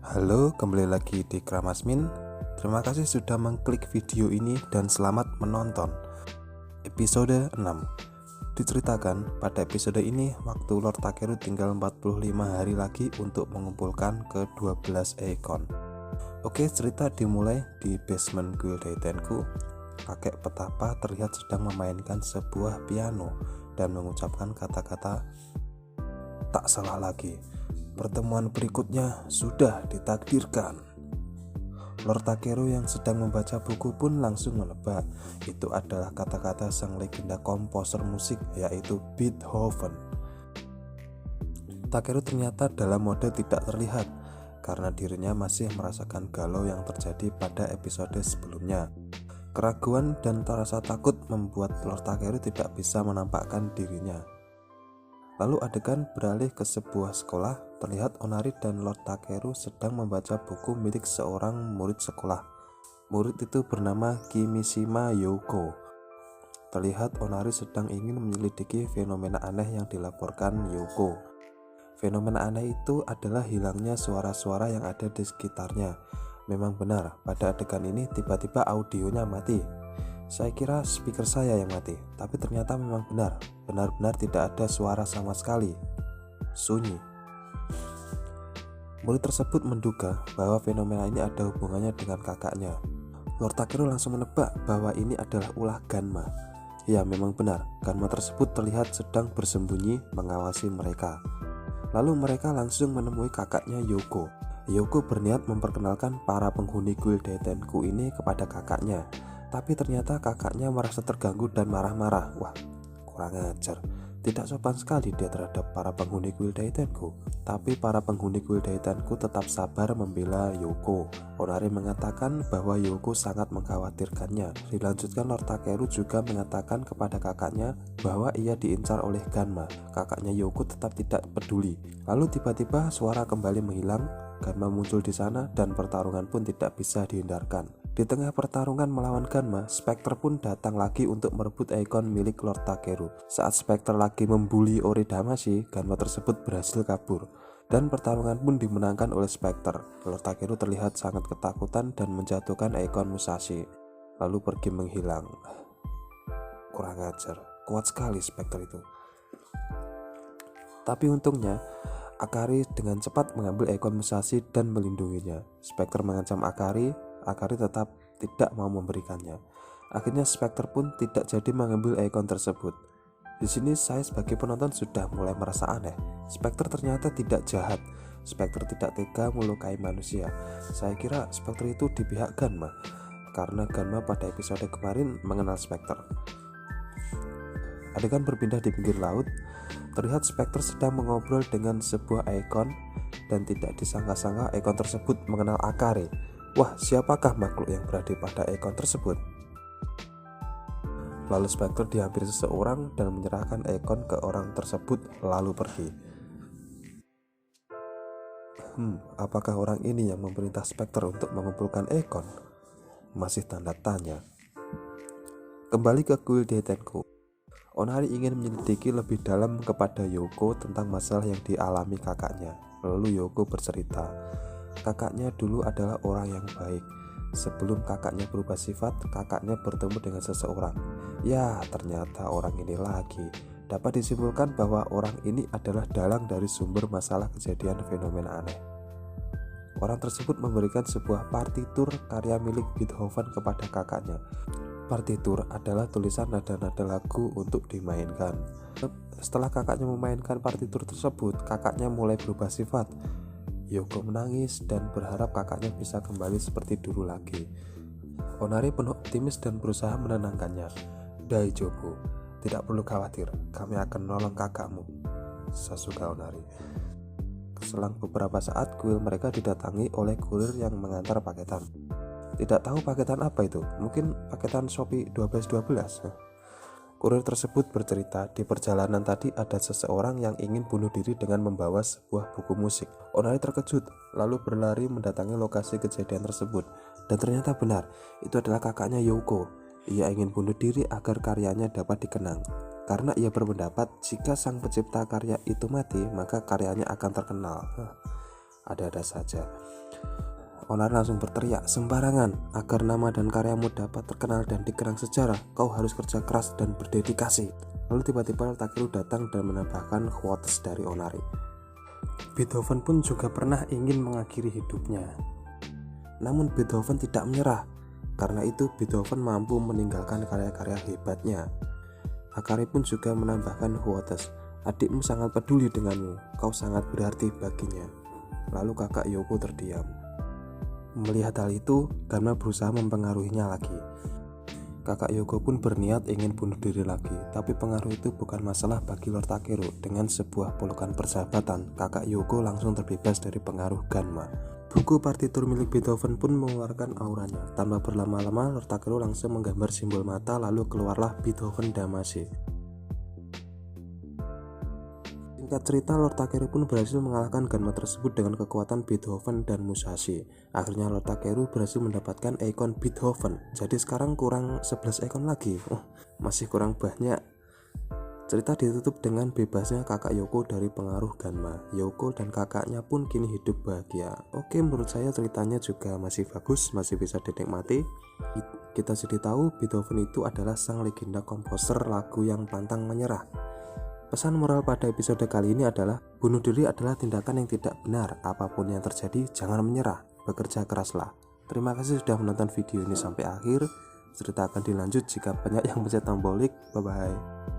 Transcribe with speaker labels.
Speaker 1: Halo, kembali lagi di Kramasmin. Terima kasih sudah mengklik video ini dan selamat menonton. Episode 6. Diceritakan pada episode ini waktu Lord Takeru tinggal 45 hari lagi untuk mengumpulkan ke 12 Eikon. Oke, cerita dimulai di basement Guild Daitenku. Kakek petapa terlihat sedang memainkan sebuah piano dan mengucapkan kata-kata tak salah lagi. Pertemuan berikutnya sudah ditakdirkan. Lord Takeru yang sedang membaca buku pun langsung menebak itu adalah kata-kata sang legenda komposer musik, yaitu Beethoven. Takeru ternyata dalam mode tidak terlihat karena dirinya masih merasakan galau yang terjadi pada episode sebelumnya. Keraguan dan rasa takut membuat Lord Takeru tidak bisa menampakkan dirinya. Lalu adegan beralih ke sebuah sekolah. Terlihat Onari dan Lord Takeru sedang membaca buku milik seorang murid sekolah. Murid itu bernama Kimishima Yoko. Terlihat Onari sedang ingin menyelidiki fenomena aneh yang dilaporkan Yoko. Fenomena aneh itu adalah hilangnya suara-suara yang ada di sekitarnya. Memang benar, pada adegan ini tiba-tiba audionya mati. Saya kira speaker saya yang mati, tapi ternyata memang benar-benar tidak ada suara sama sekali. Sunyi. Murid tersebut menduga bahwa fenomena ini ada hubungannya dengan kakaknya. Lord Takeru langsung menebak bahwa ini adalah ulah Ganma. Ya, memang benar, Ganma tersebut terlihat sedang bersembunyi mengawasi mereka. Lalu mereka langsung menemui kakaknya Yoko. Yoko berniat memperkenalkan para penghuni Guild Daitenku ini kepada kakaknya. Tapi ternyata kakaknya merasa terganggu dan marah-marah. Wah, kurang ajar. Tidak sopan sekali dia terhadap para penghuni Guild Daitenku. Tapi para penghuni Guild Daitenku tetap sabar membela Yoko. Onari mengatakan bahwa Yoko sangat mengkhawatirkannya. Dilanjutkan, Lord Takeru juga mengatakan kepada kakaknya bahwa ia diincar oleh Ganma. Kakaknya Yoko tetap tidak peduli. Lalu tiba-tiba suara kembali menghilang. Ganma muncul di sana dan pertarungan pun tidak bisa dihindarkan. Di tengah pertarungan melawan Ganma, Spectre pun datang lagi untuk merebut Eikon milik Lord Takeru. Saat Spectre lagi membuli Ori Damashi, Ganma tersebut berhasil kabur dan pertarungan pun dimenangkan oleh Spectre. Lord Takeru terlihat sangat ketakutan dan menjatuhkan Eikon Musashi, lalu pergi menghilang. Kurang ajar, kuat sekali Spectre itu. Tapi untungnya Akari dengan cepat mengambil Eikon Musashi dan melindunginya. Spectre mengancam Akari tetap tidak mau memberikannya. Akhirnya Spectre pun tidak jadi mengambil Eikon tersebut. Di sini saya sebagai penonton sudah mulai merasa aneh. Spectre ternyata tidak jahat. Spectre tidak tega melukai manusia. Saya kira Spectre itu di pihak Ganma, karena Ganma pada episode kemarin mengenal Spectre. Adegan berpindah di pinggir laut. Terlihat Spectre sedang mengobrol dengan sebuah Eikon dan tidak disangka-sangka Eikon tersebut mengenal Akari. Wah, siapakah makhluk yang berada pada Eikon tersebut? Lalu Spectre dihampiri seseorang dan menyerahkan Eikon ke orang tersebut lalu pergi. Apakah orang ini yang memerintah Spectre untuk mengumpulkan Eikon? Masih tanda tanya. Kembali ke Guild Daitenku. Onari ingin menyelidiki lebih dalam kepada Yoko tentang masalah yang dialami kakaknya. Lalu Yoko bercerita, kakaknya dulu adalah orang yang baik. Sebelum kakaknya berubah sifat, kakaknya bertemu dengan seseorang. Ya, ternyata orang ini lagi. Dapat disimpulkan bahwa orang ini adalah dalang dari sumber masalah kejadian fenomena aneh. Orang tersebut memberikan sebuah partitur karya milik Beethoven kepada kakaknya. Partitur adalah tulisan nada-nada lagu untuk dimainkan. Setelah kakaknya memainkan partitur tersebut, kakaknya mulai berubah sifat. Yoko menangis dan berharap kakaknya bisa kembali seperti dulu lagi. Onari penuh optimis dan berusaha menenangkannya. Daijobu, tidak perlu khawatir, kami akan menolong kakakmu, Sasuga Onari. Selang beberapa saat, kuil mereka didatangi oleh kurir yang mengantar paketan. Tidak tahu paketan apa itu, mungkin paketan Shopee 1212. Kurir tersebut bercerita, di perjalanan tadi ada seseorang yang ingin bunuh diri dengan membawa sebuah buku musik. Onari terkejut, lalu berlari mendatangi lokasi kejadian tersebut. Dan ternyata benar, itu adalah kakaknya Yoko. Ia ingin bunuh diri agar karyanya dapat dikenang. Karena ia berpendapat jika sang pencipta karya itu mati, maka karyanya akan terkenal. Ada-ada saja. Onari langsung berteriak, "Sembarangan, agar nama dan karyamu dapat terkenal dan dikenang sejarah, kau harus kerja keras dan berdedikasi." Lalu tiba-tiba Lord Takeru datang dan menambahkan quotes dari Onari. Beethoven pun juga pernah ingin mengakhiri hidupnya. Namun Beethoven tidak menyerah. Karena itu Beethoven mampu meninggalkan karya-karya hebatnya. Akari pun juga menambahkan quotes, "Adikmu sangat peduli denganmu, kau sangat berarti baginya." Lalu kakak Yoko terdiam. Melihat hal itu, Ganma berusaha mempengaruhinya lagi. Kakak Yoko pun berniat ingin bunuh diri lagi, tapi pengaruh itu bukan masalah bagi Lord Takeru. Dengan sebuah pelukan persahabatan, kakak Yoko langsung terbebas dari pengaruh Ganma. Buku partitur milik Beethoven pun mengeluarkan auranya. Tanpa berlama-lama, Lord Takeru langsung menggambar simbol mata, lalu keluarlah Beethoven Damacy. Singkat cerita, Lord Takeru pun berhasil mengalahkan Ganma tersebut dengan kekuatan Beethoven dan Musashi. Akhirnya Lord Takeru berhasil mendapatkan ikon Beethoven. Jadi sekarang kurang 11 ikon lagi. Masih kurang banyak. Cerita ditutup dengan bebasnya kakak Yoko dari pengaruh Ganma. Yoko dan kakaknya pun kini hidup bahagia. Oke, menurut saya ceritanya juga masih bagus, masih bisa dinikmati. Kita jadi tahu Beethoven itu adalah sang legenda komposer lagu yang pantang menyerah. Pesan moral pada episode kali ini adalah bunuh diri adalah tindakan yang tidak benar. Apapun yang terjadi, jangan menyerah, bekerja keraslah. Terima kasih sudah menonton video ini sampai akhir. Cerita akan dilanjut jika banyak yang pencet tombol like. Bye bye.